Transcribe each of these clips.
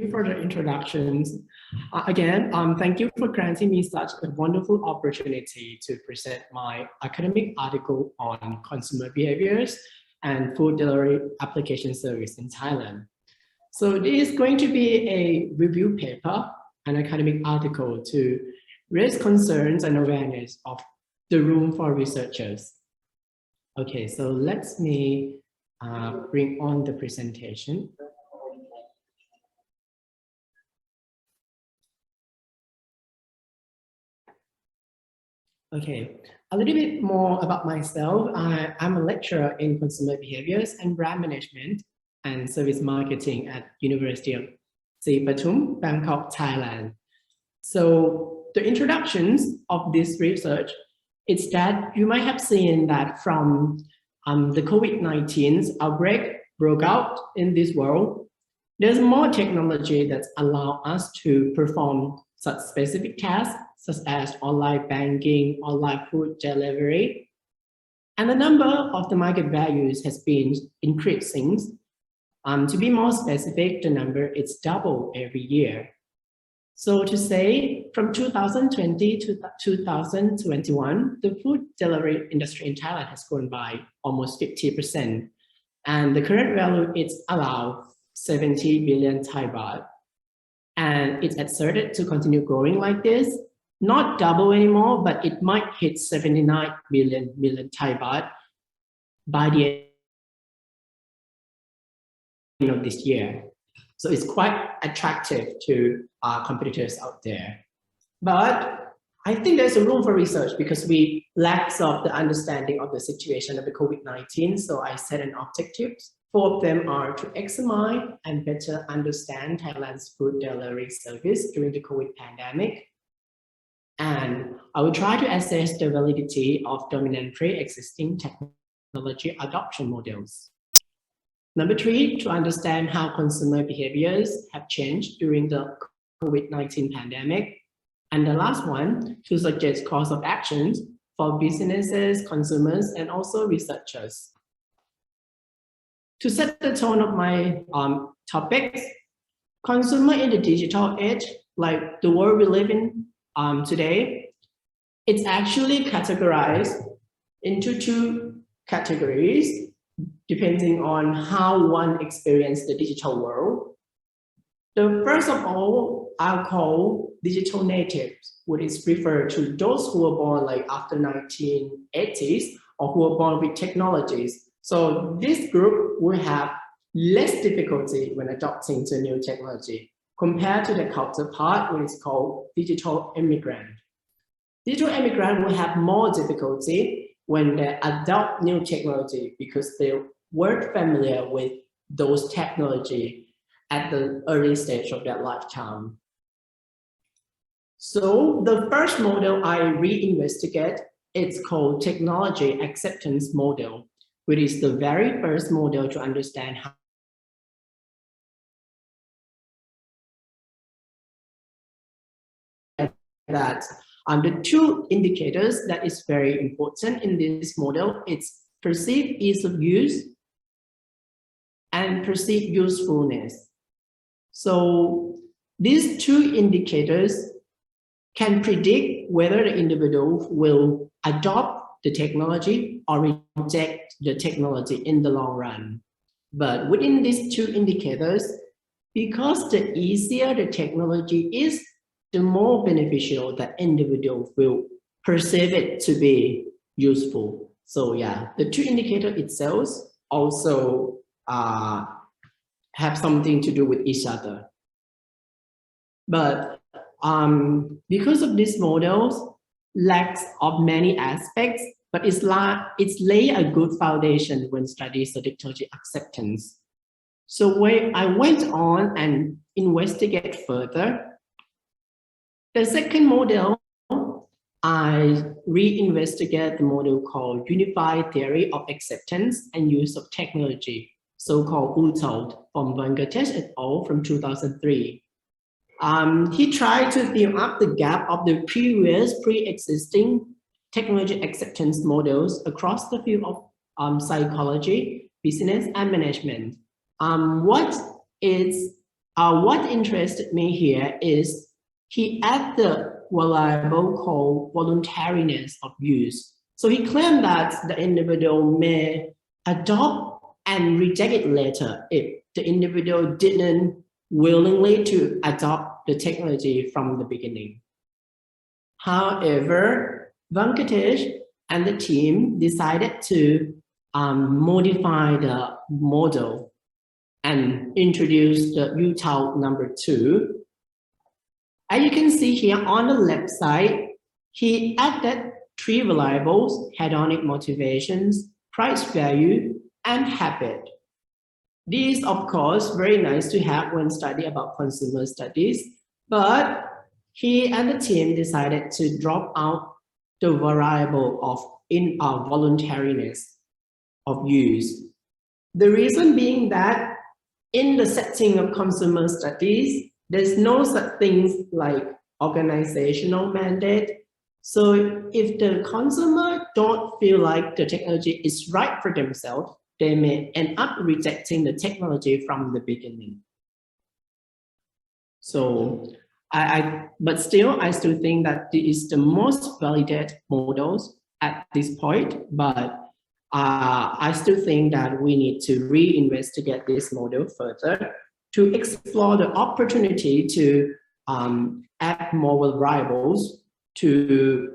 for the introductions. Again, thank you for granting me such a wonderful opportunity to present my academic article on consumer behaviors and food delivery application service in Thailand. So this is going to be a review paper, an academic article to raise concerns and awareness of the room for researchers. Okay, so let me bring on the presentation. Okay, a little bit more about myself. I'm a lecturer in consumer behaviors and brand management and service marketing at University of Pathum, Bangkok, Thailand. So the introductions of this research is that you might have seen that from the COVID-19 outbreak broke out in this world, there's more technology that allows us to perform such specific tasks, such as online banking, online food delivery. And the number of the market values has been increasing. To be more specific, the number is double every year. So to say, from 2020 to 2021, the food delivery industry in Thailand has grown by almost 50%. And the current value is around 70 billion Thai baht. And it's asserted to continue growing like this, not double anymore, but it might hit 79 million Thai baht by the end of this year. So it's quite attractive to our competitors out there. But I think there's a room for research because we lack of the understanding of the situation of the COVID-19. So I set an objective. 4 of them are to examine and better understand Thailand's food delivery service during the COVID pandemic. And I will try to assess the validity of dominant pre-existing technology adoption models. Number 3, to understand how consumer behaviors have changed during the COVID-19 pandemic. And the last one, to suggest course of actions for businesses, consumers, and also researchers. To set the tone of my topics, consumer in the digital age, like the world we live in today, it's actually categorized into 2 categories, depending on how one experiences the digital world. The first of all, I'll call digital natives, which is referred to those who were born like after 1980s or who were born with technologies. So this group will have less difficulty when adopting to new technology compared to the counterpart, which is called digital immigrant. Digital immigrant will have more difficulty when they adopt new technology because they weren't familiar with those technology at the early stage of their lifetime. So the first model I reinvestigate, it's called technology acceptance model, which is the very first model to understand how that the 2 indicators that is very important in this model, it's perceived ease of use and perceived usefulness. So these 2 indicators can predict whether the individual will adopt the technology or reject the technology in the long run. But within these 2 indicators, because the easier the technology is, the more beneficial that individual will perceive it to be useful. So yeah, the 2 indicators itself also have something to do with each other. But because of these models, lacks of many aspects, but it's lay a good foundation when studying the technology acceptance. So when I went on and investigate further, the second model, I reinvestigate the model called Unified Theory of Acceptance and Use of Technology, so-called Untitled, from Bangladesh et al. From 2003. He tried to fill up the gap of the previous pre-existing technology acceptance models across the field of psychology, business, and management. What is What interested me here is he added the variable called voluntariness of use. So he claimed that the individual may adopt and reject it later if the individual didn't willingly to adopt the technology from the beginning. However, Venkatesh and the team decided to modify the model and introduce the UTILE number 2. As you can see here on the left side, he added 3 variables: hedonic motivations, price value, and habit. These, of course, very nice to have when studying about consumer studies, but he and the team decided to drop out the variable of voluntariness of use. The reason being that in the setting of consumer studies, there's no such things like organizational mandate. So if the consumer don't feel like the technology is right for themselves, they may end up rejecting the technology from the beginning. So but still, I still think that this is the most validated models at this point, but I still think that we need to reinvestigate this model further to explore the opportunity to add more variables to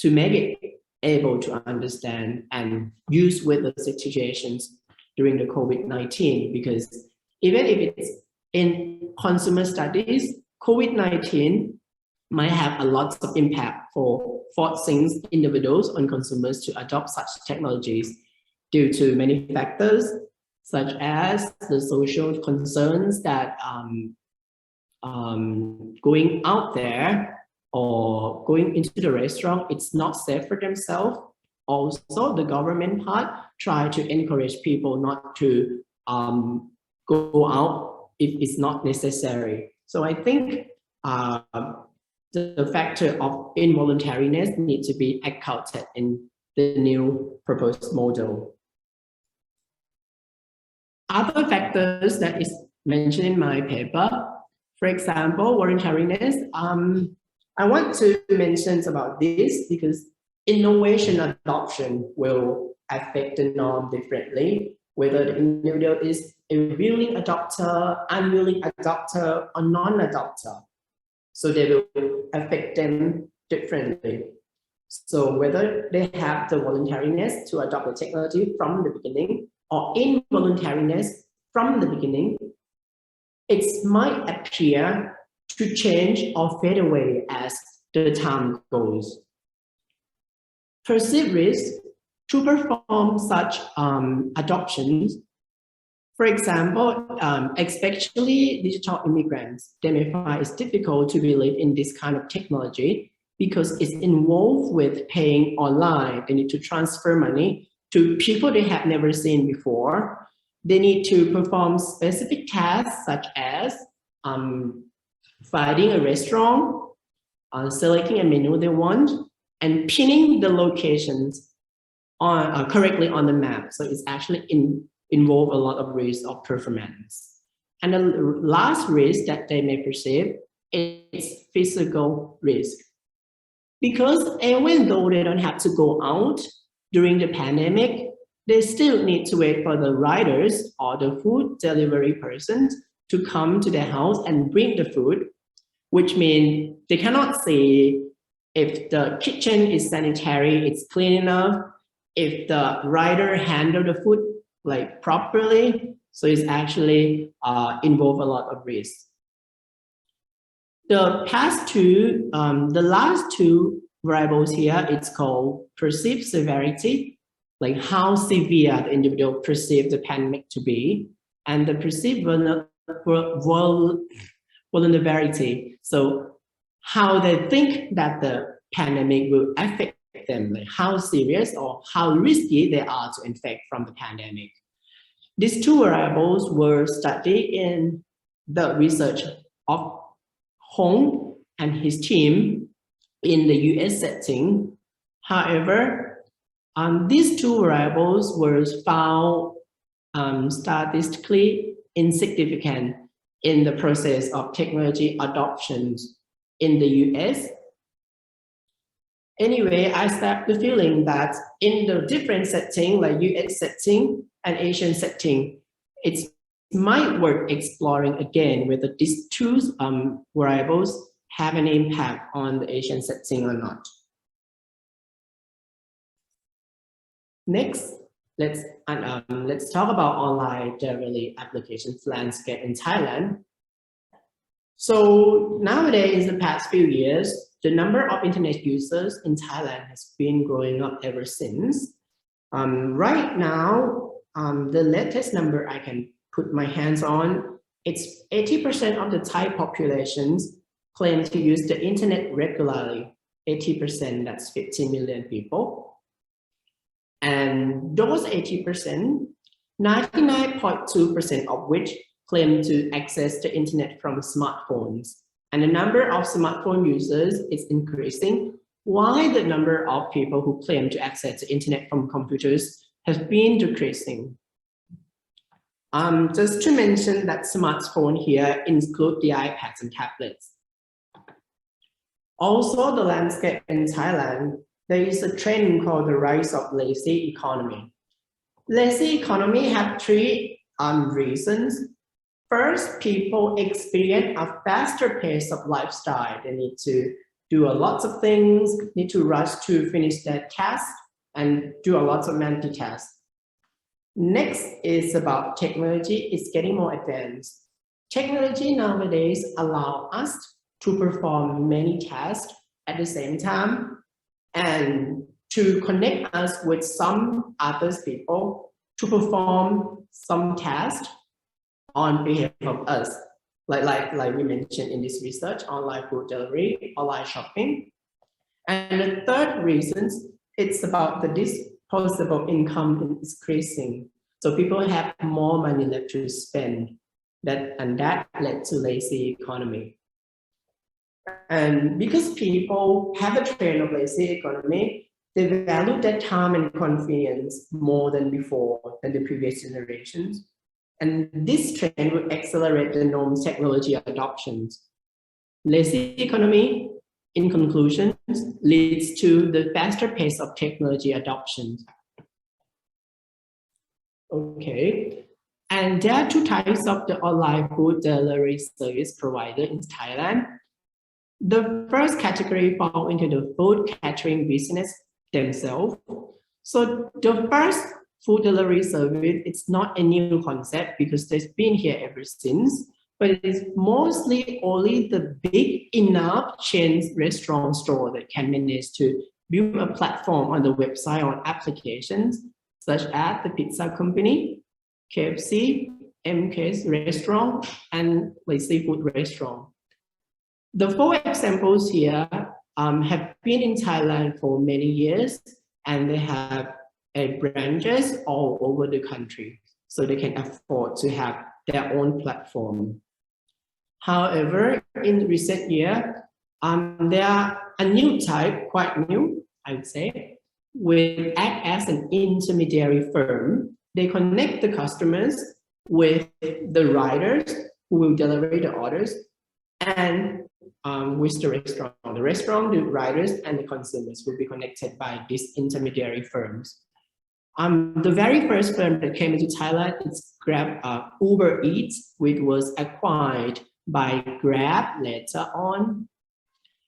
make it able to understand and use with the situations during the COVID-19. Because even if it's in consumer studies, COVID-19 might have a lot of impact for forcing individuals and consumers to adopt such technologies due to many factors, such as the social concerns that going out there or going into the restaurant, it's not safe for themselves. Also, the government part try to encourage people not to go out if it's not necessary. So I think the factor of involuntariness needs to be accounted in the new proposed model. Other factors that is mentioned in my paper, for example, voluntariness. I want to mention about this because innovation adoption will affect the norm differently, whether the individual is a willing adopter, unwilling adopter, or non-adopter. So they will affect them differently. So whether they have the voluntariness to adopt the technology from the beginning or involuntariness from the beginning, it might appear to change or fade away as the time goes. Perceived risk to perform such adoptions. For example, especially digital immigrants, they may find it's difficult to believe in this kind of technology because it's involved with paying online. They need to transfer money to people they have never seen before. They need to perform specific tasks such as finding a restaurant, selecting a menu they want, and pinning the locations on, correctly on the map. So it's actually involve a lot of risk of performance. And the last risk that they may perceive is physical risk. Because even though they don't have to go out during the pandemic, they still need to wait for the riders or the food delivery persons to come to their house and bring the food, which means they cannot see if the kitchen is sanitary, it's clean enough, if the rider handle the food like properly. So it's actually involve a lot of risk. The last two variables here, it's called perceived severity, like how severe the individual perceive the pandemic to be, and the perceived vulnerability. So how they think that the pandemic will affect them, like how serious or how risky they are to infect from the pandemic. These two variables were studied in the research of Hong and his team in the US setting. However, these two variables were found statistically insignificant in the process of technology adoptions in the US. Anyway, I start the feeling that in the different setting, like US setting and Asian setting, it might worth exploring again whether these two variables have an impact on the Asian setting or not. Next, let's talk about online generally applications landscape in Thailand. So nowadays, in the past few years, the number of internet users in Thailand has been growing up ever since. Right now, the latest number I can put my hands on, it's 80% of the Thai populations claim to use the internet regularly. 80%, that's 50 million people. And those 80%, 99.2% of which claim to access the internet from smartphones. And the number of smartphone users is increasing, while the number of people who claim to access the internet from computers has been decreasing. Just to mention that smartphone here include the iPads and tablets. Also, the landscape in Thailand, there is a trend called the rise of lazy economy. Lazy economy have three reasons. First, people experience a faster pace of lifestyle. They need to do a lot of things, need to rush to finish their tasks and do a lot of multitask. Next is about technology. It's getting more advanced. Technology nowadays allow us to perform many tasks at the same time and to connect us with some other people to perform some tasks on behalf of us, like we mentioned in this research, online food delivery, online shopping. And the third reason, it's about the disposable income is increasing. So people have more money left to spend, and that led to lazy economy. And because people have a trend of lazy economy, they value their time and convenience more than before, than the previous generations. And this trend will accelerate the norms technology adoptions. Lazy economy, in conclusion, leads to the faster pace of technology adoption. Okay, and there are two types of the online food delivery service provider in Thailand. The first category fall into the food catering business themselves. So the first food delivery service, it's not a new concept because it's been here ever since, but it's mostly only the big enough chain restaurant store that can manage to build a platform on the website or applications, such as the pizza company, KFC, MK's restaurant, and like seafood restaurant. The four examples here have been in Thailand for many years, and they have branches all over the country, so they can afford to have their own platform. However, in recent years, there are a new type, quite new, I would say, will act as an intermediary firm. They connect the customers with the riders who will deliver the orders, and with the restaurant, the riders, and the consumers will be connected by these intermediary firms. The very first firm that came into Thailand is Uber Eats, which was acquired by Grab later on.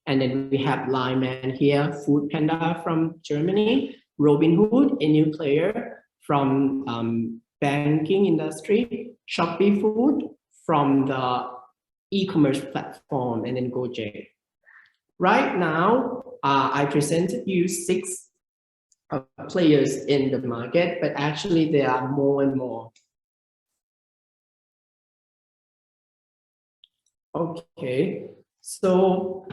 And then we have Lineman here, Food Panda from Germany, Robinhood, a new player from banking industry, Shopee Food from the e-commerce platform, and then Gojek. Right now, I presented you 6 players in the market, but actually there are more and more. Okay, so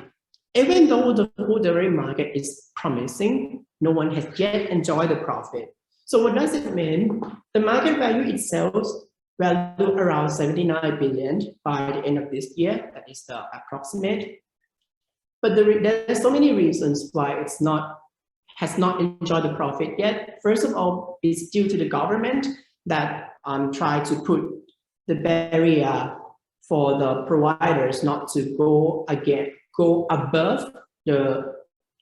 even though the food delivery market is promising, no one has yet enjoyed the profit. So what does it mean? The market value itself value around 79 billion by the end of this year. That is the approximate. But there are so many reasons why it's has not enjoyed the profit yet. First of all, it's due to the government that try to put the barrier for the providers not to go above the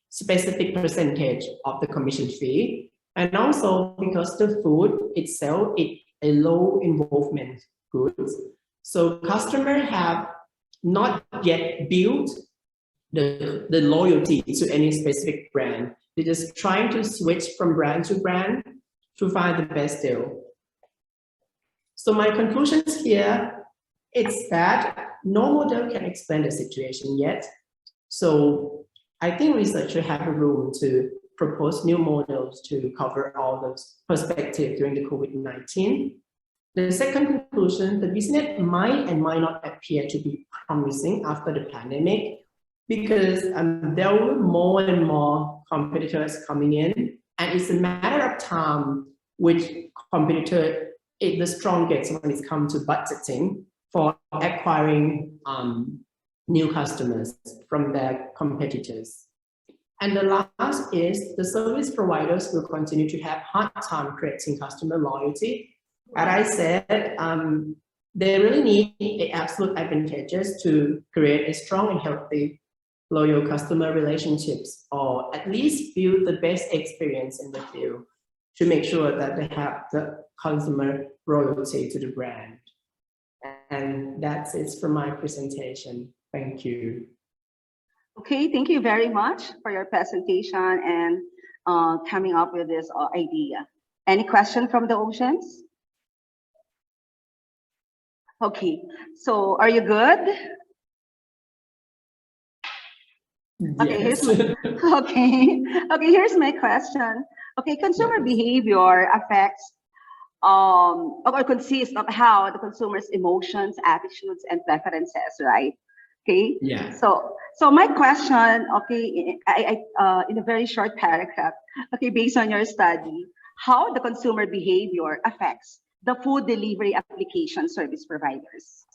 specific percentage of the commission fee. And also because the food itself is a low involvement goods. So customers have not yet built the loyalty to any specific brand. They're just trying to switch from brand to brand to find the best deal. So my conclusions here is that no model can explain the situation yet. So I think researchers have a room to propose new models to cover all those perspectives during the COVID-19. The second conclusion, the business might and might not appear to be promising after the pandemic because there will be more and more competitors coming in, and it's a matter of time which competitor is the strongest when it comes to budgeting for acquiring new customers from their competitors. And the last is the service providers will continue to have hard time creating customer loyalty. As I said, they really need the absolute advantages to create a strong and healthy loyal customer relationships, or at least build the best experience in the field to make sure that they have the consumer loyalty to the brand. And that's it for my presentation. Thank you. Okay, thank you very much for your presentation and coming up with this idea. Any question from the audience? Okay, so are you good? Okay, Yes. here's my question. Okay, consumer behavior affects or consists of how the consumer's emotions, attitudes, and preferences, right? Okay. Yeah. So my question, okay, in a very short paragraph, okay, based on your study, how the consumer behavior affects the food delivery application service providers?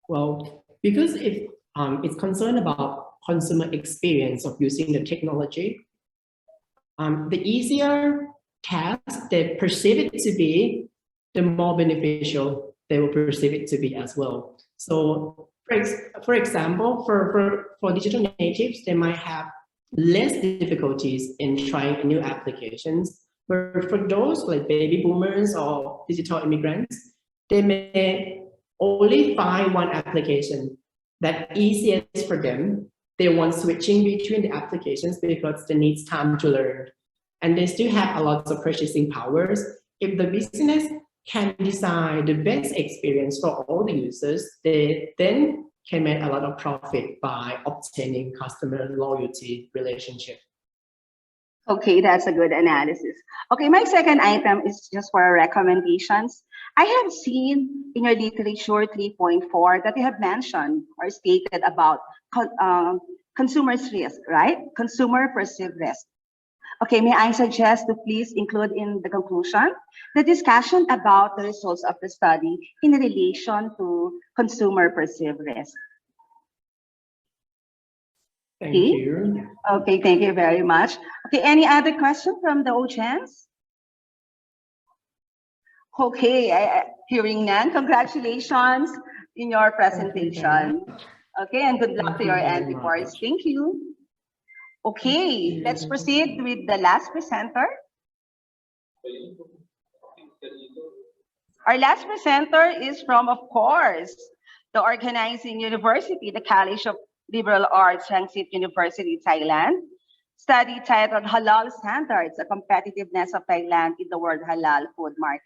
Well, because if it's concerned about consumer experience of using the technology, the easier task they perceive it to be, the more beneficial they will perceive it to be as well. So, for example, for digital natives, they might have less difficulties in trying new applications. But for those like baby boomers or digital immigrants, they may only find one application that easiest for them. They want switching between the applications because they need time to learn. And they still have a lot of purchasing powers. If the business can design the best experience for all the users, they then can make a lot of profit by obtaining customer loyalty relationship. Okay, that's a good analysis. Okay, my second item is just for recommendations. I have seen in your literature 3.4 that you have mentioned or stated about consumer's risk, right? Consumer perceived risk. Okay, may I suggest to please include in the conclusion the discussion about the results of the study in relation to consumer perceived risk. Thank you. Okay, thank you very much. Okay, any other question from the audience? Okay, hearing none, congratulations in your presentation. Okay, and good luck to your endeavors. Thank you. Okay, let's proceed with the last presenter. Our last presenter is from, of course, the organizing university, the College of Liberal Arts, Rangsit University, Thailand. Study titled Halal Standards, the Competitiveness of Thailand in the World Halal Food Market.